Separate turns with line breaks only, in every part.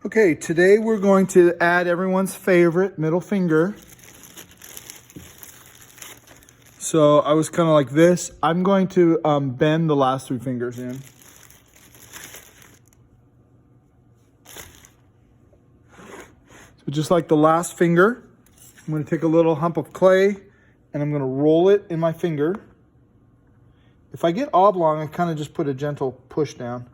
Okay, today we're going to add everyone's favorite middle finger. So I was kind of like this. I'm going to bend the last three fingers in. So just like the last finger, I'm going to take a little hump of clay and I'm going to roll it in my finger. If I get oblong, I kind of just put a gentle push down.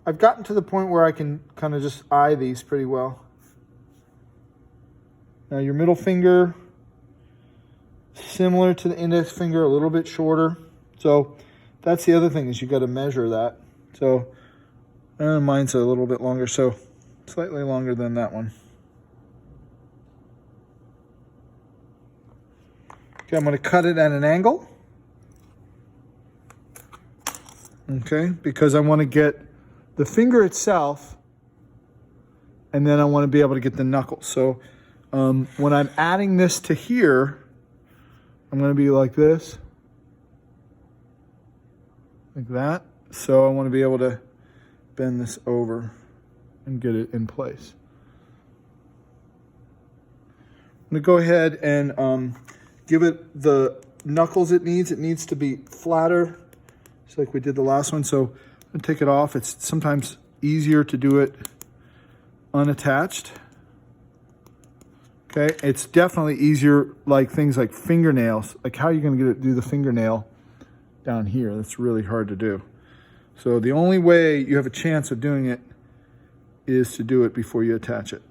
I've gotten to the point where I can kind of just eye these pretty well. Now your middle finger, similar to the index finger, a little bit shorter. So that's the other thing, is you got to measure that. So mine's a little bit longer, so slightly longer than that one. Okay, I'm going to cut it at an angle. Okay, because I want to get the finger itself, and then I want to be able to get the knuckles. So when I'm adding this to here, I'm going to be like this, like that. So I want to be able to bend this over and get it in place. I'm going to go ahead and give it the knuckles it needs. It needs to be flatter, just like we did the last one. So I'm gonna take it off. It's sometimes easier to do it unattached. Okay, it's definitely easier, like things like fingernails. Like, how are you gonna do the fingernail down here? That's really hard to do. So the only way you have a chance of doing it is to do it before you attach it.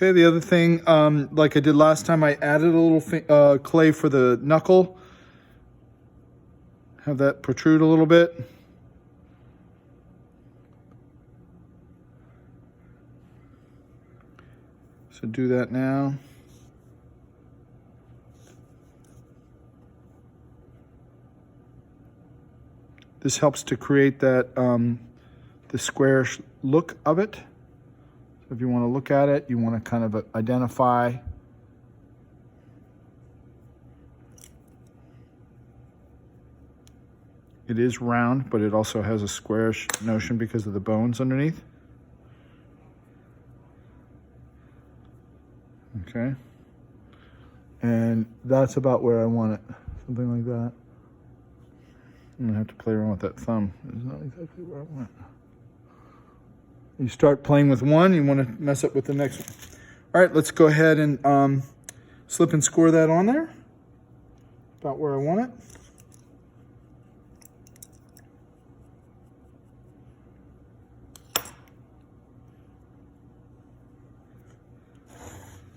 Okay, the other thing, like I did last time, I added a little clay for the knuckle. Have that protrude a little bit. So do that now. This helps to create that the squarish look of it. So if you want to look at it, you want to kind of identify. It is round, but it also has a squarish notion because of the bones underneath. Okay. And that's about where I want it. Something like that. I'm gonna have to play around with that thumb. It's not exactly where I want it. You start playing with one, you want to mess up with the next one. All right, let's go ahead and slip and score that on there. About where I want it.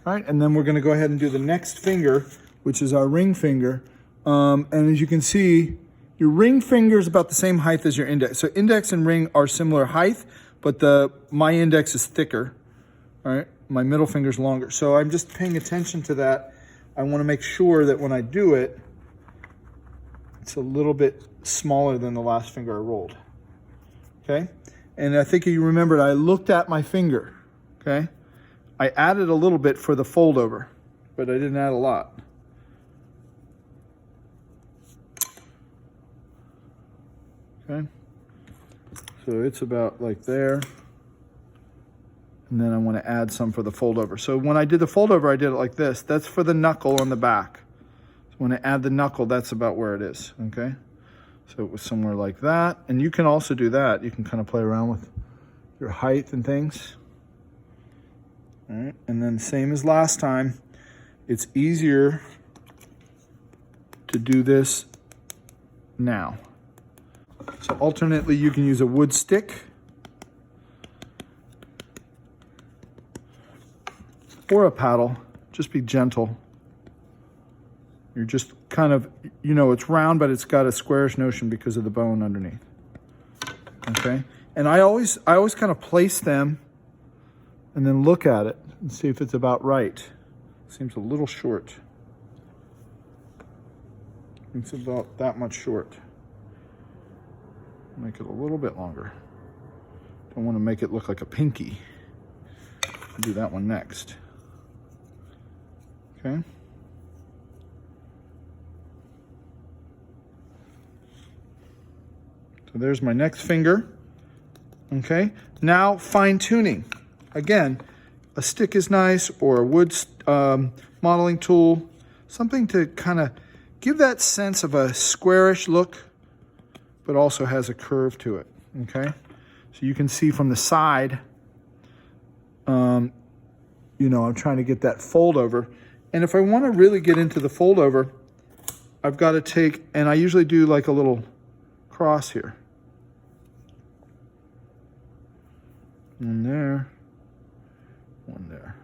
All right, and then we're going to go ahead and do the next finger, which is our ring finger. And as you can see, your ring finger is about the same height as your index. So index and ring are similar height, but my index is thicker. All right, my middle finger is longer. So I'm just paying attention to that. I want to make sure that when I do it, it's a little bit smaller than the last finger I rolled. Okay, and I think you remembered I looked at my finger. Okay. I added a little bit for the fold over, but I didn't add a lot. Okay, so it's about like there. And then I want to add some for the fold over. So when I did the fold over, I did it like this. That's for the knuckle on the back. So when I add the knuckle, that's about where it is, okay? So it was somewhere like that. And you can also do that. You can kind of play around with your height and things. All right, and then same as last time, it's easier to do this now. So alternately, you can use a wood stick or a paddle. Just be gentle. You're just kind of, you know, it's round, but it's got a squarish notion because of the bone underneath. Okay, and I always kind of place them and then look at it and see if it's about right. Seems a little short. It's about that much short. Make it a little bit longer. Don't want to make it look like a pinky. I'll do that one next. Okay. So there's my next finger. Okay. Now fine tuning. Again, a stick is nice, or a wood modeling tool. Something to kind of give that sense of a squarish look, but also has a curve to it, okay? So you can see from the side, you know, I'm trying to get that fold over. And if I want to really get into the fold over, I've got to take, and I usually do like a little cross here. One there, one there.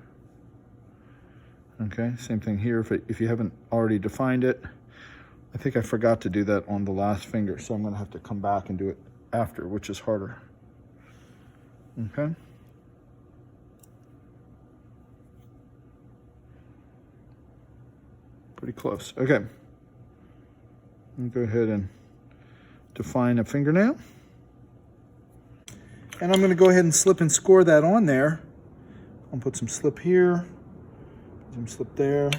Okay, same thing here if you haven't already defined it. I think I forgot to do that on the last finger, so I'm going to have to come back and do it after, which is harder. Okay. Pretty close. Okay. Let me go ahead and define a fingernail. And I'm going to go ahead and slip and score that on there. I'll put some slip here, some slip there.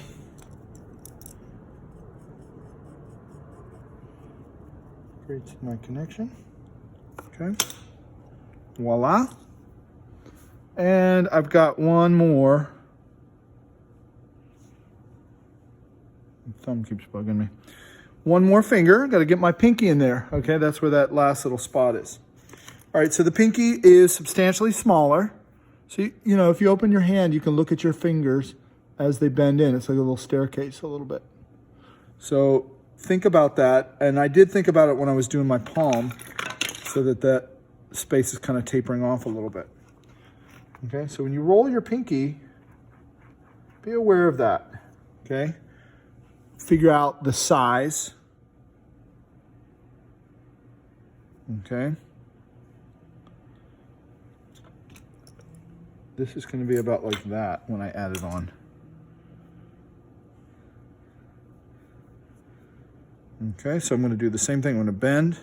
Creates my connection. Okay. Voila. And I've got one more. My thumb keeps bugging me. One more finger. Got to get my pinky in there. Okay, that's where that last little spot is. All right, so the pinky is substantially smaller. So, you know, if you open your hand, you can look at your fingers as they bend in. It's like a little staircase a little bit. So think about that. And I did think about it when I was doing my palm, so that that space is kind of tapering off a little bit. Okay, so when you roll your pinky, be aware of that, okay? Figure out the size, okay? This is going to be about like that when I add it on. Okay, so I'm going to do the same thing. I'm going to bend.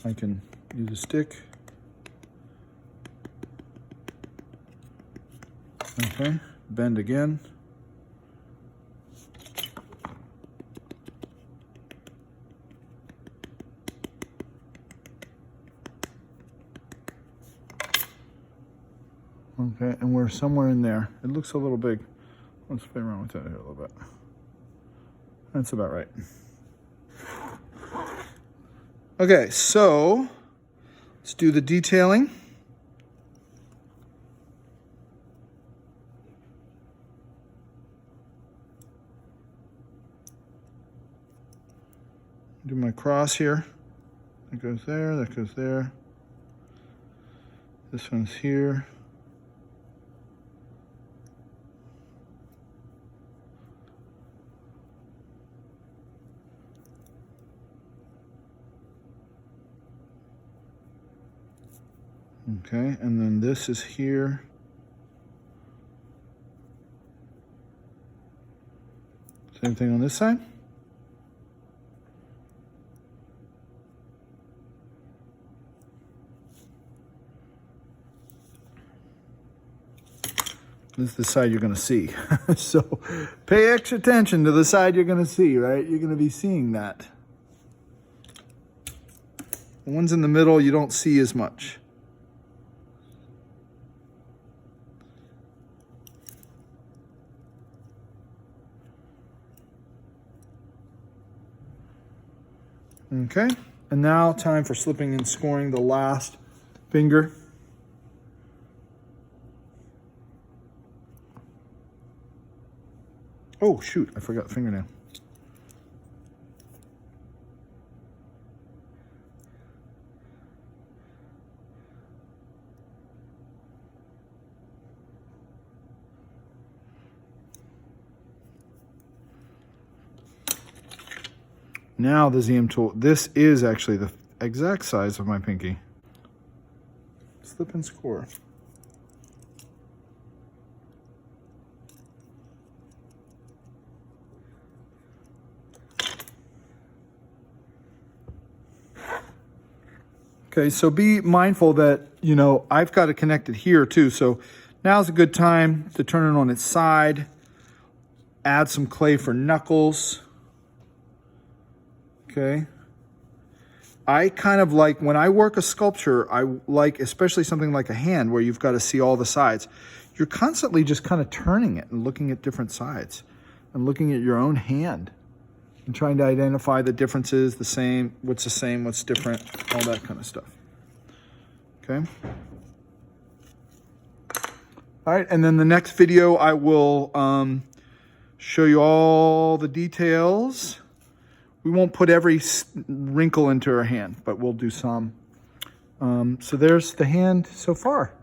I can use a stick. Okay, bend again. Okay, and we're somewhere in there. It looks a little big. Let's play around with that here a little bit. That's about right. Okay, so let's do the detailing. Do my cross here. That goes there, that goes there. This one's here. Okay, and then this is here. Same thing on this side. This is the side you're going to see. So pay extra attention to the side you're going to see, right? You're going to be seeing that. The ones in the middle, you don't see as much. Okay, and now time for slipping and scoring the last finger. Oh, shoot, I forgot fingernail. Now the ZM tool, this is actually the exact size of my pinky. Slip and score. Okay, so be mindful that, you know, I've got it connected here too. So now's a good time to turn it on its side, add some clay for knuckles. Okay. I kind of like, when I work a sculpture, I like, especially something like a hand where you've got to see all the sides. You're constantly just kind of turning it and looking at different sides and looking at your own hand and trying to identify the differences, what's the same, what's different, all that kind of stuff. Okay. All right, and then the next video I will show you all the details. We won't put every wrinkle into our hand, but we'll do some. So there's the hand so far.